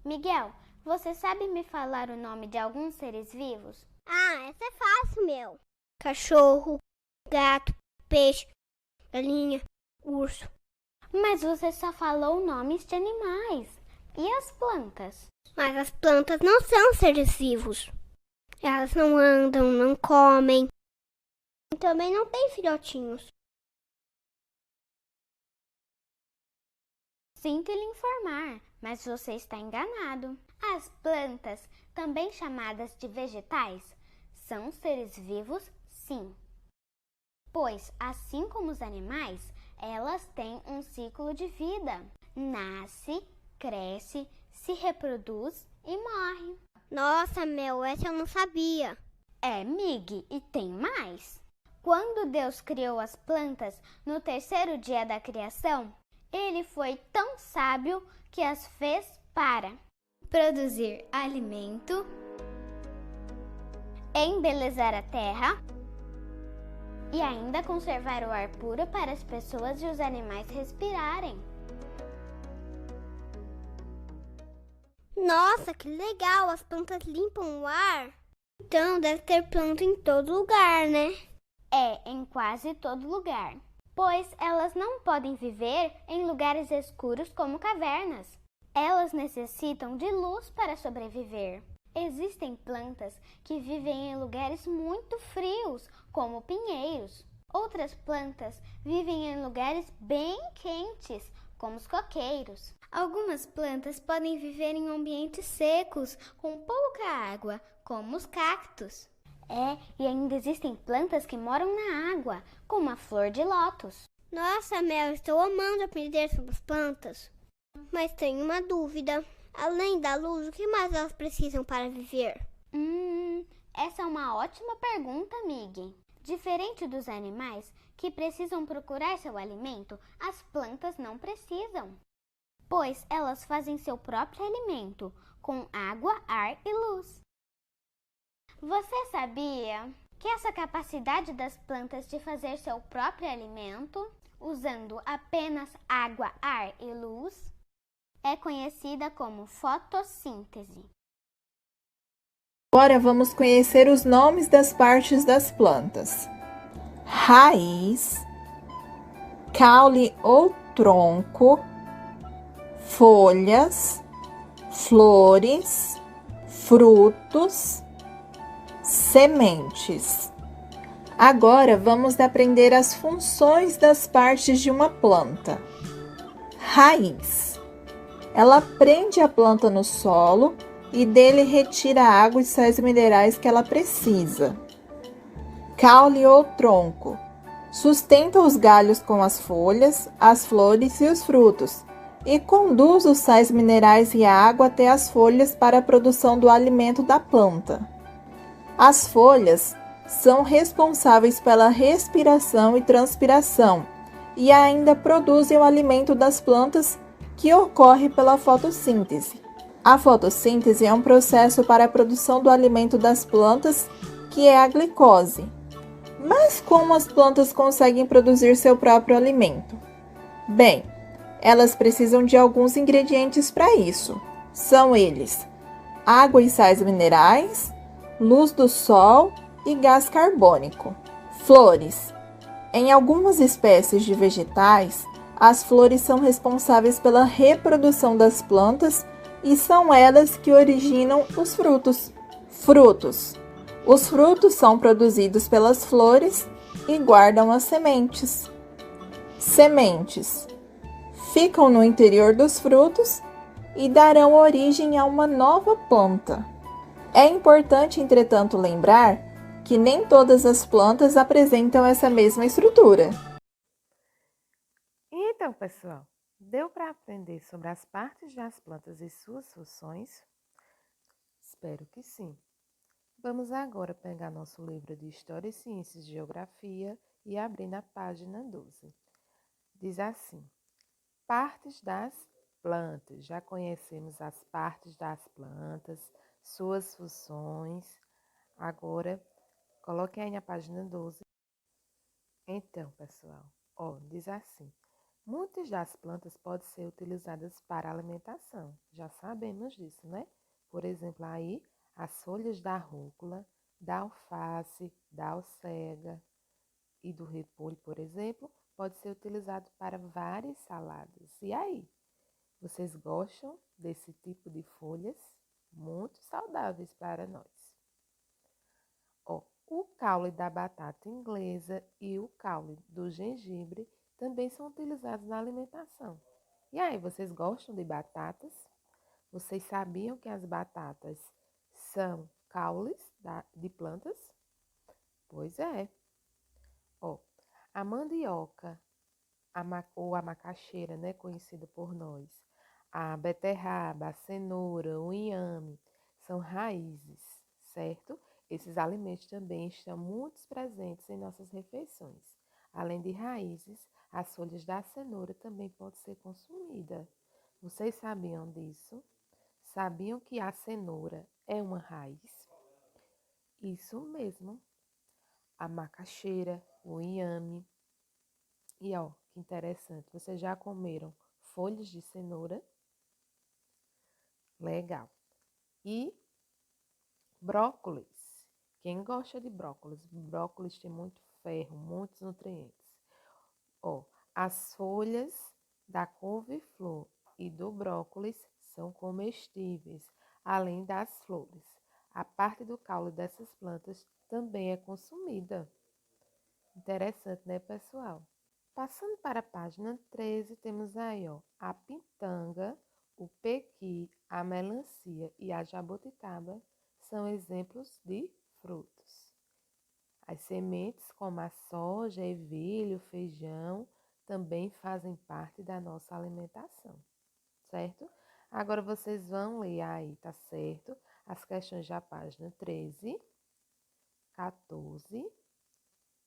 Miguel, você sabe me falar o nome de alguns seres vivos? Essa é fácil, meu. Cachorro, gato, peixe, galinha, urso. Mas você só falou nomes de animais. E as plantas? Mas as plantas não são seres vivos. Elas não andam, não comem. E também não têm filhotinhos. Sinto lhe informar, mas você está enganado. As plantas, também chamadas de vegetais, são seres vivos, sim. Pois, assim como os animais, elas têm um ciclo de vida. Nasce, cresce, se reproduz e morre. Nossa, meu, essa eu não sabia. É, Mig, e tem mais. Quando Deus criou as plantas no terceiro dia da criação, ele foi tão sábio que as fez para produzir alimento, embelezar a terra e ainda conservar o ar puro para as pessoas e os animais respirarem. Nossa, que legal! As plantas limpam o ar. Então deve ter planta em todo lugar, né? É, em quase todo lugar, pois elas não podem viver em lugares escuros como cavernas. Elas necessitam de luz para sobreviver. Existem plantas que vivem em lugares muito frios, como pinheiros. Outras plantas vivem em lugares bem quentes, como os coqueiros. Algumas plantas podem viver em ambientes secos, com pouca água, como os cactos. E ainda existem plantas que moram na água, como a flor de lótus. Nossa, Mel, estou amando aprender sobre as plantas. Mas tenho uma dúvida. Além da luz, o que mais elas precisam para viver? Essa é uma ótima pergunta, Mig. Diferente dos animais, que precisam procurar seu alimento, as plantas não precisam, pois elas fazem seu próprio alimento, com água, ar e luz. Você sabia que essa capacidade das plantas de fazer seu próprio alimento, usando apenas água, ar e luz, é conhecida como fotossíntese? Agora vamos conhecer os nomes das partes das plantas. Raiz, caule ou tronco, folhas, flores, frutos, sementes. Agora vamos aprender as funções das partes de uma planta. Raiz. Ela prende a planta no solo e dele retira a água e sais minerais que ela precisa. Caule ou tronco. Sustenta os galhos com as folhas, as flores e os frutos e conduz os sais minerais e a água até as folhas para a produção do alimento da planta. As folhas são responsáveis pela respiração e transpiração e ainda produzem o alimento das plantas, que ocorre pela fotossíntese. A fotossíntese é um processo para a produção do alimento das plantas, que é a glicose. Mas como as plantas conseguem produzir seu próprio alimento? Bem, elas precisam de alguns ingredientes para isso. São eles: água e sais minerais, luz do sol e gás carbônico. Flores. Em algumas espécies de vegetais, as flores são responsáveis pela reprodução das plantas e são elas que originam os frutos. Frutos. Os frutos são produzidos pelas flores e guardam as sementes. Sementes. Ficam no interior dos frutos e darão origem a uma nova planta. É importante, entretanto, lembrar que nem todas as plantas apresentam essa mesma estrutura. Então, pessoal, deu para aprender sobre as partes das plantas e suas funções? Espero que sim. Vamos agora pegar nosso livro de História, Ciências e Geografia e abrir na página 12. Diz assim: partes das plantas. Já conhecemos as partes das plantas, suas funções. Agora, coloquem aí na página 12. Então, pessoal, diz assim: Muitas das plantas podem ser utilizadas para alimentação, já sabemos disso, né? Por exemplo, aí as folhas da rúcula, da alface, da alcega e do repolho, por exemplo, pode ser utilizado para várias saladas. E aí, vocês gostam desse tipo de folhas? Muito saudáveis para nós. Ó, o caule da batata inglesa e o caule do gengibre também são utilizados na alimentação. E aí, vocês gostam de batatas? Vocês sabiam que as batatas são caules de plantas? Pois é. Ó, a mandioca, ou a macaxeira, né, conhecida por nós, a beterraba, a cenoura, o inhame, são raízes, certo? Esses alimentos também estão muito presentes em nossas refeições. Além de raízes, as folhas da cenoura também podem ser consumidas. Vocês sabiam disso? Sabiam que a cenoura é uma raiz? Isso mesmo. A macaxeira, o inhame. E ó, que interessante, vocês já comeram folhas de cenoura? Legal. E brócolis. Quem gosta de brócolis? Brócolis tem muito ferro, muitos nutrientes. Ó, as folhas da couve-flor e do brócolis são comestíveis, além das flores. A parte do caule dessas plantas também é consumida. Interessante, né, pessoal? Passando para a página 13, temos aí, ó, a pitanga, o pequi, a melancia e a jabuticaba são exemplos de frutos. As sementes, como a soja, ervilha, o feijão, também fazem parte da nossa alimentação, certo? Agora vocês vão ler aí, tá certo? As questões da página 13, 14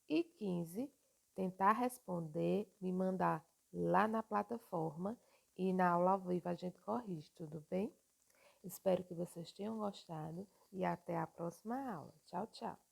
e 15, tentar responder, me mandar lá na plataforma e na aula ao vivo a gente corrige, tudo bem? Espero que vocês tenham gostado e até a próxima aula. Tchau, tchau!